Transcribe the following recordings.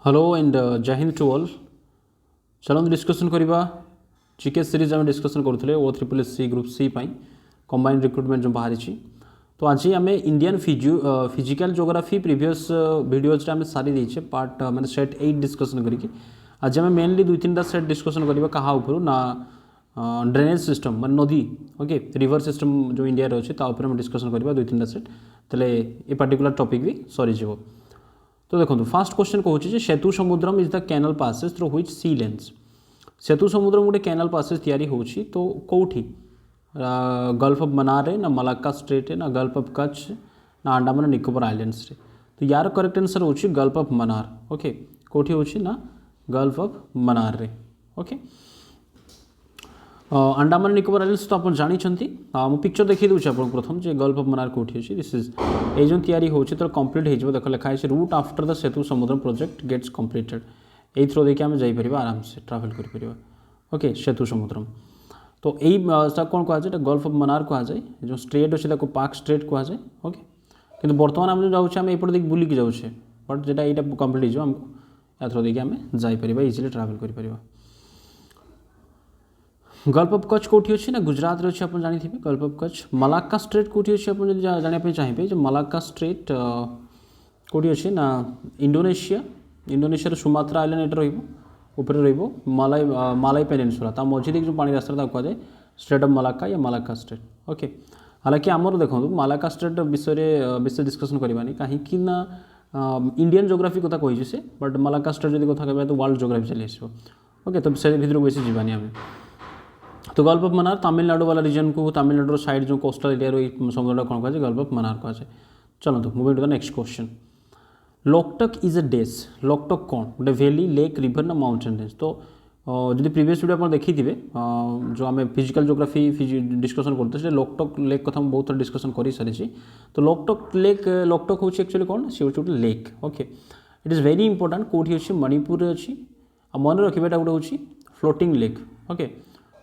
Hello and Jai Hind to all. चलो discussion करवा GK series आम डिस्कसन करुले ओ triple S C group C combined recruitment जो बाहरी। तो आज आम Indian physical geography previous videos आम सारी देचे पार्ट मैंने सेट 8 डिस्कसन करके आज आम मेनली 2-3टा सेट डिस्कसन करवा क्या ऊपर ना ड्रेनेज सिस्टम मैं नदी ओके रिवर सिस्टम जो इंडिया अच्छे डिस्कसन करवा 2-3टा सेट तेल ये पर्टिकुलर टॉपिक भी सरीज। तो देखो फास्ट क्वेश्चन कहूँ Setu Samudram is the canal passes through which sea लेंस। सेतु समुद्रम गोटे कैनल पासेस तैयारी होची तो कौटी गल्फ ऑफ मन्नार ना मलाक्का स्ट्रेट ना गल्फ ऑफ कच्छ ना अंडमान निकोबार आइलैंड्स रे। तो यार करेक्ट आंसर होची गल्फ ऑफ मन्नार। ओके कौटी होची ना गल्फ ऑफ मन्नार रे। ओके अंडमान निकोबार आइलैंड्स तो आप जानी मु पिक्चर देखी दूसरी आप प्रथम जे गल्फ ऑफ मन्नार कौटी अच्छी दिस इज ये जो तैयारी होची तो कंप्लीट हो देख लिखाई रूट आफ्टर द सेतु समुद्र प्रोजेक्ट गेट्स कंप्लीटेड यही थ्रो देखिए आम जापर आराम से ट्रावेल कर ओके सेतु समुद्रम। तो यही कौन कहुए गल्फ ऑफ मन्नार कहुए जो स्ट्रेट अच्छे पार्क स्ट्रेट कहुए। ओके किंतु बर्तमान आम जो जाऊे आम एपट देख बुलिकी जाऊे बट जेटा यहाँ कंप्लीट होमको या थ्रो देखिए आम जापर इजिली ट्रावेल कर। गल्फ ऑफ कच्छ कौटी अच्छी ना गुजरात अच्छे आप जानी gulf of Kutch. Malacca strait कौटी अच्छी आप जानापी चाहिए जो मलाक्का स्ट्रेट कौटी अच्छी ना इंडोनेशिया सुमात्रा आइलैंड ये ऊपर रलाई मालाई पेनिनसुला ता मझे जो पानी रास्ता कहुए स्ट्रेट ऑफ मलाक्का या मलाक्का स्ट्रेट। ओके हालांकि आमर देखो मलाक्का स्ट्रेट विषय डिस्कसन करवानी कहीं इंडियन जोग्राफी कथा कही से बट मलाक्का स्ट्रेट जो कथा कह तो वर्ल्ड जोग्राफी चली आसो। ओके तो से भर बेस जीवानी आम। तो गल्फ ऑफ मन्नार तमिलनाडु वाला रीजन को तमिलनाडु साइड जो कोस्टल एरिया समुद्र कौन कहुए गल्फ ऑफ मन्नार कहुए। चलो तो moving to the next question. Loktak is a डेस लोकटक कौन गोटे वैली लेक रिवर ना माउंटेन रेंज। तो जो प्रीवियस वीडियो आप देखी थे जो आम फिजिकल जोग्राफी डिस्कसन करते लोकटक लेक कथा बहुत थोड़ा डिस्कसन कर सारी। तो लोकटक हूँ एक्चुअली कौन सी हूँ गोटे lake. Okay it is very important कौटी अच्छी मणिपुर अच्छी मन रखा गोटे हूँ floating lake. Okay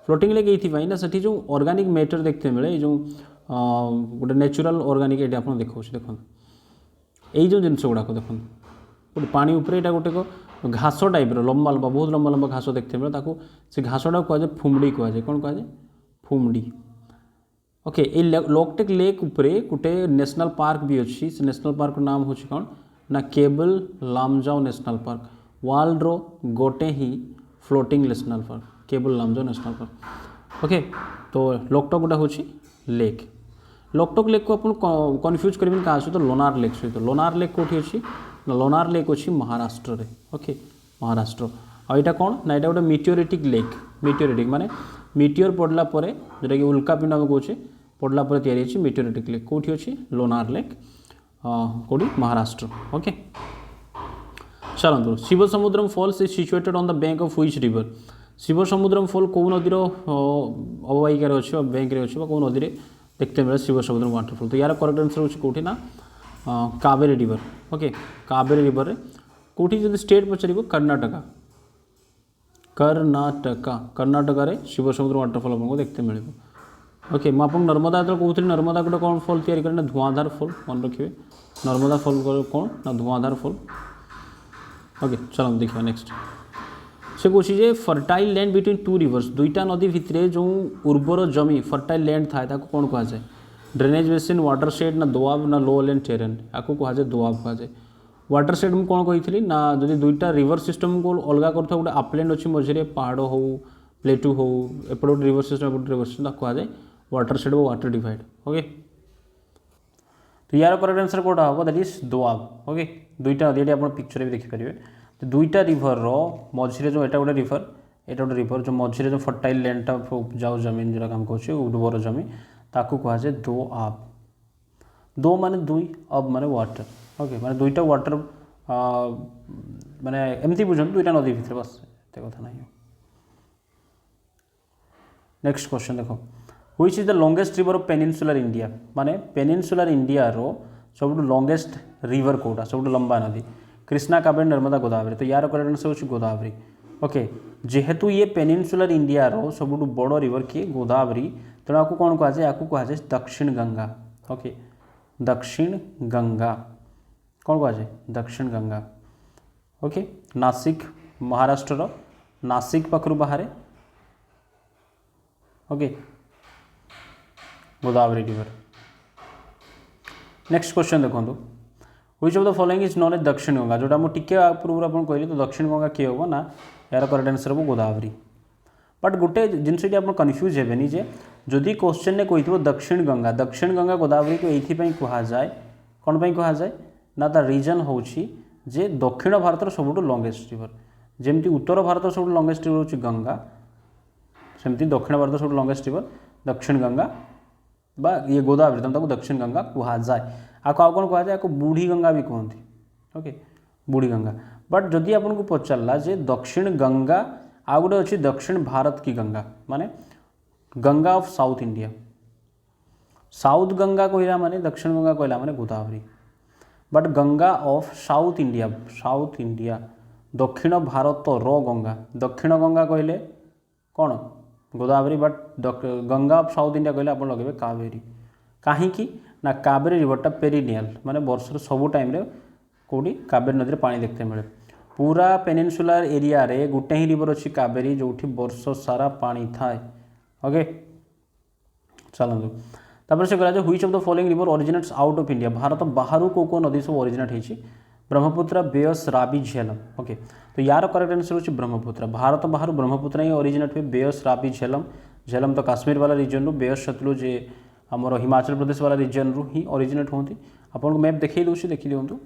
floating lake ये ना से जो ऑर्गेनिक मैटर देखते मिले जो गोटे नेचुरल ऑर्गेनिक ये आप देखा देखो यही जो जिनस गुड़ाक देखो गोटे पानी उपरे यहाँ गोटे घास टाइप लंबा लंबा बहुत लंबा लंबा घास देखते मिले से घासटा कहुए फुमड़ी कहुए कौन कहुए फुमड़ी। ओके ये लोकटेक लेक उपरे गोटे नेशनल पार्क भी अच्छी से नेशनल पार्क नाम हूँ कौन ना Keibul Lamjao national park world रो गोटे ही floating national park Keibul Lamjao national park. Okay तो लोकटक गोटे हूँ लेक। लोकटक लेक को आप कन्फ्यूज करेंगे क्या सहित लोनार लेक सहित। लोनार लेक कौटी अच्छी ना लोनार लेक अच्छी महाराष्ट्र रे। ओके महाराष्ट्र आईटा कौन ना यहाँ गोटे मिटियोरेटिक लेक मिटियोरेटिक माने मिटियोर पड़ला जोटा कि उल्कापिंड आम कहे पड़ला या मिटियोरेटिक लेक कौटी अच्छी लोनार लेक कौटी महाराष्ट्र। ओके चलते Shiva Samudram falls is situated on the bank of which river. Shiva Samudram fall कौ नदीर अववाहिकार अच्छे बैंक में अच्छे कौ नदी देखते मिले शिव समुद्रम वाटरफॉल। तो यार करेक्ट आंसर हूँ कौटी ना Kaveri river. Okay Kaveri river कौटी जो स्टेट पचार कर्णाटका कर्णाटका कर्णाटक शिव समुद्र वाटरफॉल आपको देखते मिले। ओके मुझे नर्मदा जो कहूँ नर्मदा गोटे कौन फॉल तैयारी करें ना धुआंधार फॉल मन रखिए नर्मदा फॉल कौन ना धुआंधार फॉल। ओके चलो देखिए नेक्स्ट से कहे fertile land between two reverse दुईटा नदी भितर जो उर्वर जमी फर्टाइल लैंड थाए कौन कहुए ड्रेनेज बेसिन वाटर शेड ना दोआब ना लो लैंड टेरेन या कहुए दोआब कहुए। वाटर शेड मुझे कौन कही ना जब दुईटा रिवर सिस्टम को अलग कर गोटे अपलैंड अच्छी मझे पहाड़ हो प्लेटू हो एपटे गोटे रिवर सिस्टम एपटे रिवर सिस्टम कहुए वाटर शेड वो वाटर डिवाइड। ओके तो यार करेक्ट आंसर कौटा हम दैट इज दोआब। ओके दुईटा नदी आप पिक्चर भी देखिपारे तो दुईटा रिवर मझे जो एटा गोटे रिवर जो मझे जो फर्टाइल लैंडटा उपजाऊ जमीन जोटा आम कहे उर्वर जमी ताकू कहुए दोआब। दो माने दुई अब माने वाटर। ओके माने दुईटा वाटर माने एमती बुझे दुईटा नदी भितर बस एत कथा ना। नेक्स्ट क्वेश्चन देखो which is the longest river of peninsular India माने पेनिनसुलर इंडिया रो सब लॉन्गेस्ट रिवर कोटा सब लंबा नदी कृष्णा कावेरी नर्मदा गोदावरी। तो यार करेक्ट आंसर हूँ गोदावरी। ओके जेहेतु ये पेनिनसुलर इंडिया रो सब बड़ रिवर किए गोदावरी तेणु आपको कौन कहुए या कहुए दक्षिण गंगा। ओके दक्षिण गंगा कौन कहुए दक्षिण गंगा। ओके नासिक महाराष्ट्र नासिक पाखु बाहर okay Godavari river. Next question देखो which of the following is known as Dakshin Ganga जोटा मुझे टिके पूर्व आप कहली तो दक्षिण गंगा किए हम ना यार करेक्ट आंसर हम गोदावरी। बट गोटे जिनस आप कन्फ्यूज हेबेनि जे जदि क्वेश्चन ने कही दक्षिण गंगा गोदावरी को ये कह जाए कौन पर कह जाए ना तार रीजन हूँ जे दक्षिण भारत सबुठ लंगेस्ट रिवर जमती उत्तर भारत सब लंगेस्ट रिवर हूँ गंगा सेमती दक्षिण भारत सब लंगेस्ट रिवर दक्षिण गंगा बा ये गोदावरी तुम दक्षिण गंगा कह जाए आपको आउ कौन कह जाए आपको बूढ़ी गंगा भी कहती ओके बूढ़ी गंगा। बट जदि आपको पचारा जे दक्षिण गंगा आ गोटे अच्छी दक्षिण भारत की गंगा माने Ganga of south India south Ganga कहला माने दक्षिण गंगा कहला माने Godavari. But Ganga of south India दक्षिण भारत रो गंगा दक्षिण गंगा कहले कौन Godavari. But Ganga of south India कहले आप लगे कावेरी कहीं ना कावेरी रिवरटा पेरिनियल माने वर्ष सबू टाइम कौटी कावेरी नदी में पानी देखते मिले पूरा पेनिनसुलार एरिया रे गोटे ही रिवर अच्छी कावेरी जो वर्ष सारा पानी थाए ओके। चलतु तापर से कहला which of the following river originates out of India Bharat बाहर को नदी सब ओरिजिनेट होती ब्रह्मपुत्र बेयस राबी झेलम ओके। तो यार करेक्ट आंसर होची ब्रह्मपुत्र भारत बाहर ब्रह्मपुत्र ही ओरिजिनेट हुए बेयस राबी झेलम झेलम तो काश्मीर वाला रीजन रू बेयस सतलुज आमर हिमाचल प्रदेश वाला रीजन रू ही ओरिजिनेट होती आपको मैप देखी दूसरी देखी दिंतु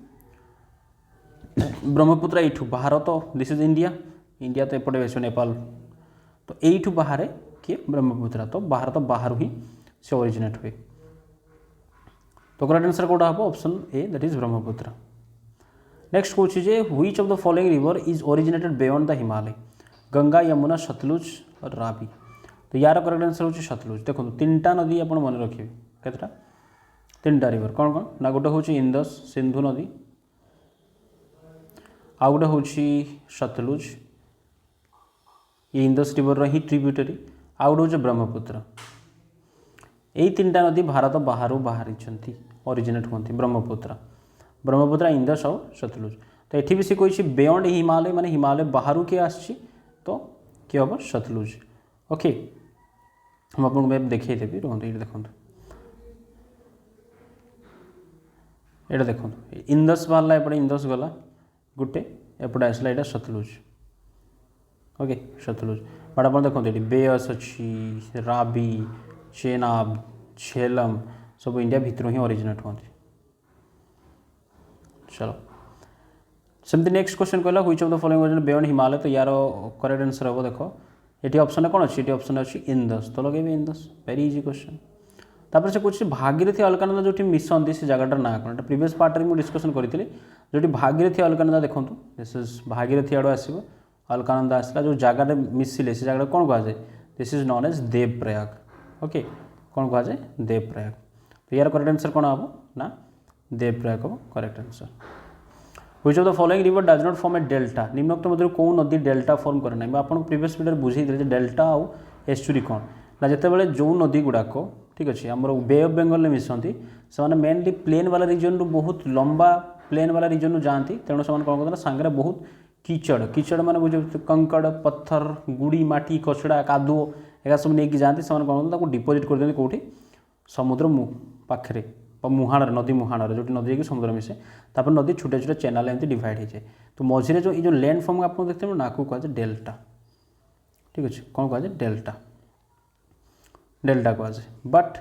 ब्रह्मपुत्र यू भारत दिस इज इंडिया तो एपटे बेस नेपाल तो यू बाहर किए ब्रह्मपुत्र तो भारत बाहर ही से ओरिजिनेट हुए। तो करेक्ट आंसर कौटा हम option A that is Brahmaputra. Next कौन जे which of the following river is originated beyond the Himalaya Ganga Yamuna Sutlej और रावी। तो यार करेक्ट आंसर हूँ सतलुज। देखो तीन टा नदी आप मन रखिए केतटा तीन टा रिवर कौन कौन ना गोटे हूँ इंदस सिंधु नदी आ गोटे हूँ सतलुज ये इंदस रिवर ही ट्रिब्यूटरी आ गोटे हूँ ब्रह्मपुत्र यही तीन टा नदी भारत बाहर बाहरी ओरिजिनेट होती ब्रह्मपुत्र इंदस और सतलुज। तो ये भी सी कही बियॉन्ड हिमालय माने हिमालय बाहर किए आसी तो किए हम सतलुज ओके। हम आपको मैप देखी देवी रुहतु ये देखो ये देखो इंदस बाहर एपटे इंदस गला गोटे एपटे आसला यहाँ सतलुज ओके सतलुज। बट आप देखो ये बेयस अच्छी रावी चेनाब झेलम सब इंडिया भितर ही ओरिजिनेट होती। चलो सेमती नेक्स्ट क्वेश्चन कहला which of the following originate beyond Himalaya. तो यार करेक्ट आंसर हम देखो ये ऑप्शन कौन अच्छी ये ऑप्शन अच्छी इंदस तो लगे इंदस वेरी इजी क्वेश्चन। तापर से कुछ भागीरथी अलकानंदा जो मिसती से जगटार ना कौन प्रीवियस पार्ट में मुझे डिस्कसन करी जो भागीरथी अलकानंदा देखो दिस इज भागीरथी आड़ आसो अलकानंदा आसला जो जगह मिसिले से जगह कौन कहुए this is known as Devprayag okay कौन कहुए देवप्रयाग। तो यार करेक्ट आंसर कौन हम ना देवप्रयाग हम correct answer. Which of the following river does not form a delta निम्नोक्त मध्य कौ नदी डेल्टा फॉर्म करे ना आपको प्रीवियस वीडियो बुझे डेल्टा आउ एस्चुरी कौन ना जितेबाला जो नदी गुड़ाक ठीक अच्छे आम बे ऑफ बेंगल मिसती से मेनली प्लेन वाला रिजन रू बहुत लंबा प्लेन वाला रिजन जाती तेणु से कौन करते सांगे बहुत कीचड़ माने बुझे कंकड़ पत्थर गुड़ी माटी कचड़ा कादुओ एगा सब नहीं जाती से कौन करते डिपोजिट कर दिखाते कौटी समुद्र पाखे मुहाण नदी मुहाण जो नदी की समुद्र मिसे तापर नदी छोटे छोटे चैनल एमती डिवाइड हो जाए तो मझे जो ये लैंड फॉर्म आप देखते हैं ना को कहुए डेल्टा ठीक अच्छे कौन कहुए डेल्टा डेल्टा कहुए। बट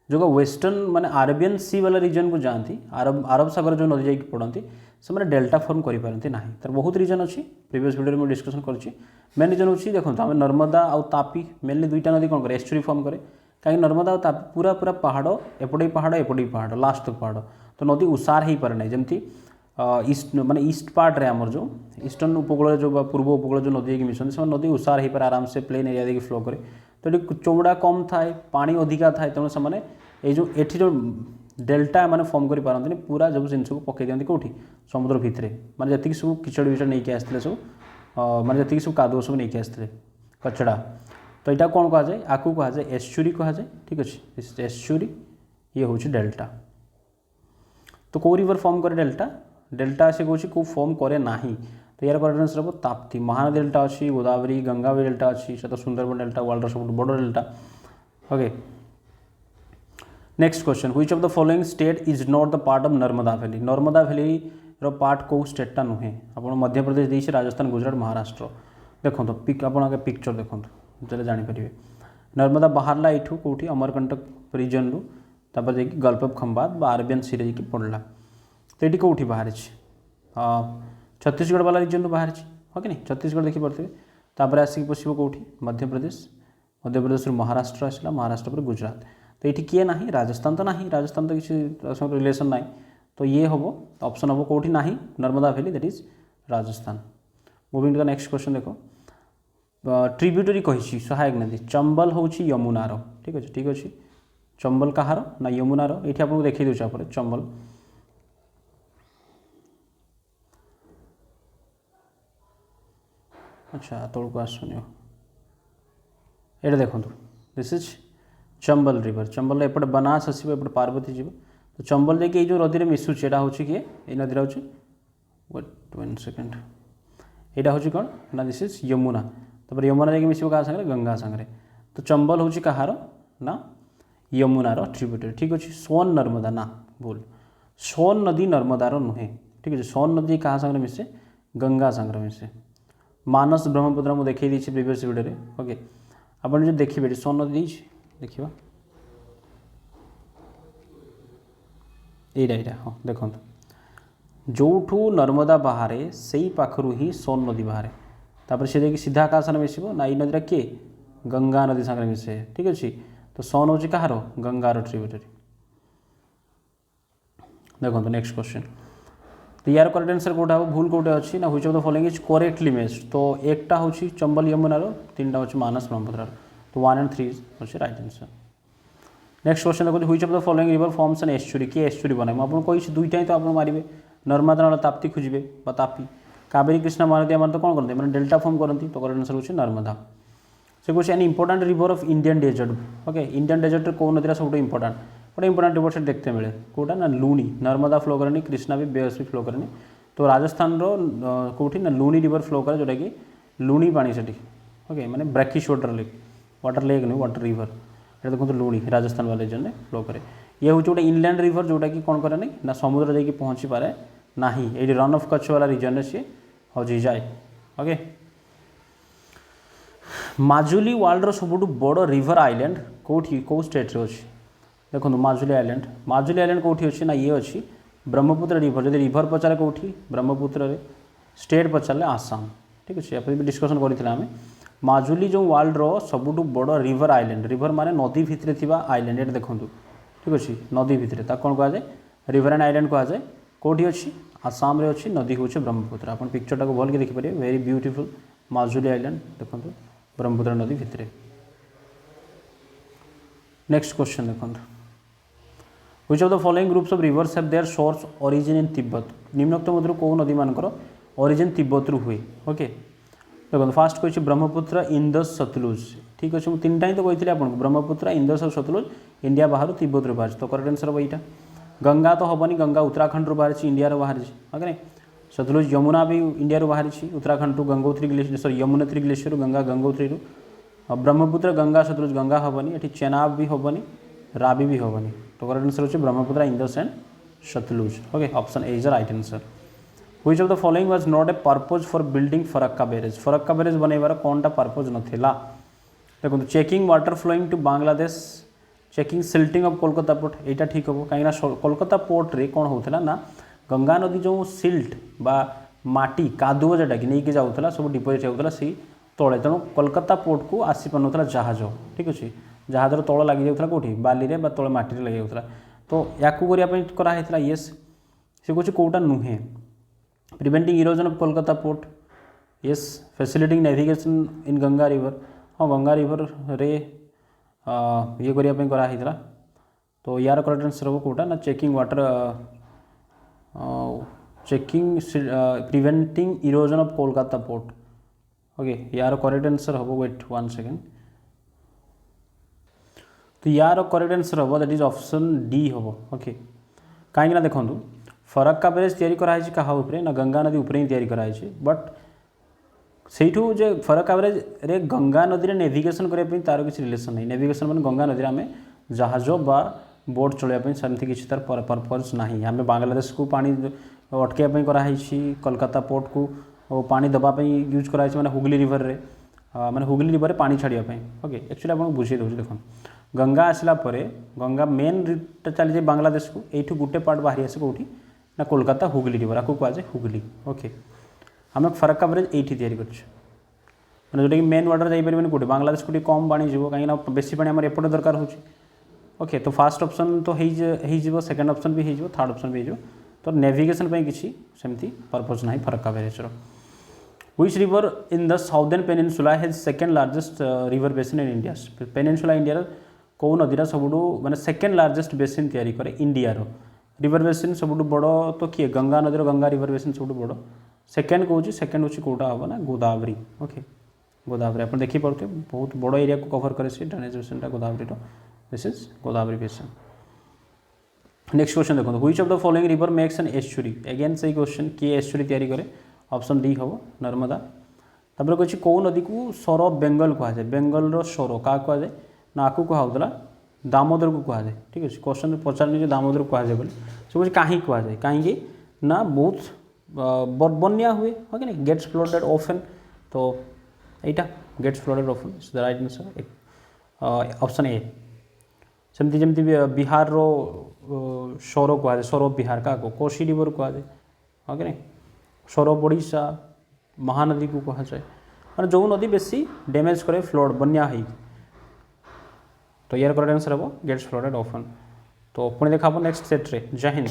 जो वेस्टर्न माने अरेबियन सी वाला रीजन को जाती अरब सागर जो नदी जाकि पड़ती से डेल्टा फॉर्म करपारती ना तार बहुत रीजन अच्छी प्रीवियस वीडियो में डिस्कसन कर मेन रीजन होची देखो आम नर्मदा आउ तापी मेनली दुईटा नदी कौन करे एस्चुरी फॉर्म करे कहीं नर्मदा और तापी पूरा पूरा पहाड़ एपटे पहाड़ लास्ट तक पहाड़ तो नदी उसार हो पारे ना जमती ईस्ट माने ईस्ट पार्ट रे आमर जो ईस्टर्न उपकूल जो पूर्व उपकूल जो नदी मिसती से नदी उसार हो पारे आराम से प्लेन एरिया देखिए फ्लो करे तो ये चौड़ा कम थाए पानी अधिका थाए तेणु से ये जो डेल्टा मैंने फॉर्म कर पारती पूरा जब जिन को पकई दिखती कौटी समुद्र भितर माने जी सब किचड़ विचड़ नहीं आसते सब माने जी सब कादुओ सब नहीं आसते कचड़ा तो यहाँ कौन कह जाए आपको कह जाए एस्चुरी कह जाए ठीक अच्छे एस्चुरी ये हूँ डेल्टा। तो कौ रिवर फॉर्म करे डेल्टा डेल्टा से कौन को फॉर्म करे नाही तो यार करेक्ट आंसर हम ताप्ती महानदी डेल्टा अच्छी गोदावरी गंगा भी डेल्टा अच्छी से तो सुंदरबन डेल्टा वर्ल्ड सब बड़ delta okay next question which of the following state is not the part of Narmada valley रो पार्ट को स्टेटा नुहे आप मध्य प्रदेश देसी राजस्थान गुजरात महाराष्ट्र देखो तो पिक आप पिक्चर देखो जो जानीपर नर्मदा बाहरला यू कौटी अमरकंटक रिजन रु तापर जाकि गल्फ ऑफ खंबात अरेबियन सी रे पड़ला तो ये कौटी बाहरी छत्तीसगढ़ वाला रिजन बाहरी हाँ कि नहीं छत्तीसगढ़ देखिपे तापर आसिक पशु कौटी मध्यप्रदेश महाराष्ट्र आसला महाराष्ट्र पर गुजरात तो ये किए ना राजस्थान तो नहीं राजस्थान तो किसी रिलेशन ना तो ये हम ऑप्शन हम कौटी ना Narmada valley that is Rajasthan moving to the next question देखो ट्रिब्यूटरी कही सहायक नदी चंबल हूँ यमुनार ठीक अच्छे चंबल कहार ना यमुनार ये आपको देखी दूसरा पर चंबल अच्छा तौक आसुनि ये देखो this is Chambal river Chambal एपटे बनास आसो एपटे पार्वती जीव तो चंबल देखिए जो नदी में मिसुचे यहाँ हूँ किए ये नदी हूँ वेट 1 सेकेंड यहाँ हूँ कौन ना दिस इज यमुना तापर यमुना जाकि मिस क्या सागर गंगा सागर तो चंबल हूँ कहार ना यमुनार ट्रिब्यूटरी ठीक अच्छे सोन नर्मदा ना भूल सोन नदी नर्मदार नुहे ठीक अच्छे सोन नदी क्या सागर मिसे गंगा सागर मिसे मानस ब्रह्मपुत्र मुझे देखी देती प्रिवियस वीडियो ओके आप जो देखिए सोन नदी देखा यहाँ हाँ देखो जो नर्मदा बाहर से ही पाखु ही सोन नदी बाहर तापर से देखिए सीधा क्या सागर मिसब ना ये नदी किए गंगा नदी सागर मिसे ठीक अच्छे तो सोन हूँ कहार गंगार ट्रिब्यूटरी देखो नेक्स्ट क्वेश्चन तो यार करेक्ट आंसर कौटा हम भूल कौटे अच्छी ना which of the following is correctly matched तो एकटा हूँ चंबल यमुनार तीन हूँ मानस ब्रह्मपुत्र तो 1 and 3 अच्छे राइट आंसर नेक्स्ट क्वेश्चन देखो which of the following river forms an estuary किए एस्चुरी बनाए आपको कही दुईटा ही तो आप मारे नर्मदा ना ताप्ती खोजे तापी कावेरी कृष्णा महानदी आम तो कौन करते हैं डेल्टा फॉर्म करती तो करेक्ट आंसर हूँ नर्मदा से कौन an important river of Indian desert okay Indian desert कौ नदी सब इंपोर्टाट गोटे इंपोर्टाट रिवर से देखते मिले कौटा ना लुणी नर्मदा फ्लो करनी कृष्णा भी बेअस भी फ्लो करनी तो राजस्थान कौटी ना लुणी रिवर फ्लो करे जोटा कि लुणी पानी से ओके मैंने ब्रैकिश वाटर लेक नहीं वाटर रिवर ये देखो लुणी राजस्थान वाले रीजन में फ्लो करे ये हूँ गोटे इनलैंड रिवर जोटा कि कौन करे नहीं ना समुद्र जाकि पहुँची पारे ना ये रन ऑफ कच्छ वाला रीजन में सी हजि जाए ओके माजुली वर्ल्ड सबुठ बड़ रिवर आइलैंड कौटी कौ स्टेट रे अच्छी देखो माजुली आइलैंड कौटी अच्छी ना ये अच्छी ब्रह्मपुत्र रिवर जब रिवर पचारे कौटी ब्रह्मपुत्र स्टेट पचारे आसाम ठीक अच्छे यहाँ भी डिस्कसन करते आम माजुली जो वर्ल्ड सबुठ बड़ रिवर आइलैंड रिवर माने नदी भितर थी आइलैंड ये देखो ठीक अच्छे नदी भितर कौन कहुए रिवर एंड आइलैंड कहुए कौटी अच्छी आसाम रे अच्छी नदी हूँ ब्रह्मपुत्र आप पिक्चरटा को भल देखिए वेरी ब्यूटीफुल माजुली आइलैंड देखो ब्रह्मपुत्र नदी भितर नेक्स्ट क्वेश्चन देखो which of the following groups of rivers have their source origin in Tibet निम्नोक्त मध्य कौ नदी मानकर ओरिजिन तिब्बत रु हुए ओके देखो फास्ट कही ब्रह्मपुत्र इंदस सतलुज ठीक अच्छे मुझे 3टा ही तो कही आपको ब्रह्मपुत्र इंदस और सतलुज इंडिया बाहर तिब्बत रू बाहर तो करेक्ट आंसर हम यहाँ गंगा तो हेनी गंगा उत्तराखंड रू बाहर इंडिया बाहर ओके नहीं सतलुज यमुना भी इंडिया रू बाहर Uttarakhand to Gangotri glacier sorry Yamunotri glacier Ganga Gangotri रू ब्रह्मपुत्र गंगा सतलुज गंगा हेनी ये चेनाब भी हेनी राबी भी हेनी तो करेक्ट आंसर हो Brahmaputra Indus and Sutlej okay option A is the right answer which of the following was not a purpose for building Farakka barrage बनइबार कौनटा पर्पज नाला देखो checking water flowing to Bangladesh checking silting of Kolkata port यहाँ ठीक हम कहीं Kolkata port रे कौन होता ना गंगा नदी जो सिल्ट बा माटी कादुओ जोटा कि नहीं जाऊला सब डिपोजिट होता से तले तेणु कोलकाता पोर्ट को आसी पार ना जहाज ठीक अच्छे जहाज तल लग जाता कौटी बाली रे तले माटी लग जाता तो या कराई येस से कौन कौटा नुहे preventing erosion of Kolkata port yes facilitating navigation in Ganga river हाँ गंगा रिवर रे ये करने कराई तो यार करेक्ट आंसर हम कौटा ना checking water checking preventing erosion of Kolkata port okay यार करेक्ट आंसर हम वेट 1 सेकेंड तो यार करेक्ट आंसर हम दैट इज ऑप्शन डी हम ओके कहीं देखो फरक कवरेज तैयारी कराई क्या उपरे ना गंगा नदी उपरे ही तैयारी कराई बट सेठू जे फरक कवरेज रे गंगा नदी रे नेविगेशन करने तार किसी रिलेसन नहीं नेविगेशन मैंने गंगा नदी आम जहाज बा बोट चलवाई सेमती किसी तार पर्पज ना आम बांग्लादेश को पानी अटकाई कराई कोलकाता पोर्ट को पानी दवाई यूज कराई मैंने हुगली रिवर रे मैंने हुगली रिवर पानी छाड़ापी ओके एक्चुअली आपको बुझे दूसरी देख गंगा आसला गंगा मेन रूट चली जाए बांग्लादेश को यू गोटे पार्ट बाहरी आसे कौटी ना कोलकाता हुगली रिवर आपको कहुए हुगली ओके आम फरक कवरेज ये तैयारी मैंने जोटा कि मेन वाटर जापर कौटे बांग्लादेश को कम पानी जीव कहीं बेसी पानी आम एपटे दरकार हो ओके तो फास्ट ऑप्शन तो हो सेकेंड ऑप्शन भी हो थर्ड ऑप्शन भी हो तो नेविगेशन किसी सेमती पर्पज ना फरक coverage which river in the southern peninsula has second largest river basin in India peninsula India कौ नदीरा सब माने सेकेंड लार्जेस्ट बेसिन तैयारी करे इंडिया रिवर बेसिन सब बड़ तो किए गंगा नदी गंगा रिवर बेसिन सब बड़ सेकेंड कौन सेकेंड हूँ कौटा हम ना गोदावरी ओके गोदावरी आप देखिपे बहुत बड़ एरिया को कवर करे ड्रेनेज बेसिनटा Godavari this is Godavari basin next question देखो which of the following river makes an estuary again सही क्वेश्चन किए एस्चुरी तैयारी करे ऑप्शन डी हम नर्मदा तापर कही कौ नदी को सौर ऑफ बेंगल कहुए बेंगल सौर क्या कहुए ना आपको कहला दामोदर को कहुए ठीक अच्छे क्वेश्चन पचारे दामोदर कहुए बोले से कहीं कहुए कहीं ना बहुत बन्या हुए है कि नहीं गेट्स फ्लडेड ऑफन तो यहाँ gets flooded often is the right answer option A सेमती जमी बिहार रो सौर कहुए सौर ऑफ बिहार क्या कोशी रिवर कहुए है कि नहीं सौर ऑफ ओडिशा महानदी को कहुए मैंने जो नदी बेसी डैमेज करे फ्लड बन्या है तो यार करेक्ट आंसर हम गेट्स फ्लडेड ऑफन तो पुणी देखा नेक्स्ट सेट्रे जय हिंद।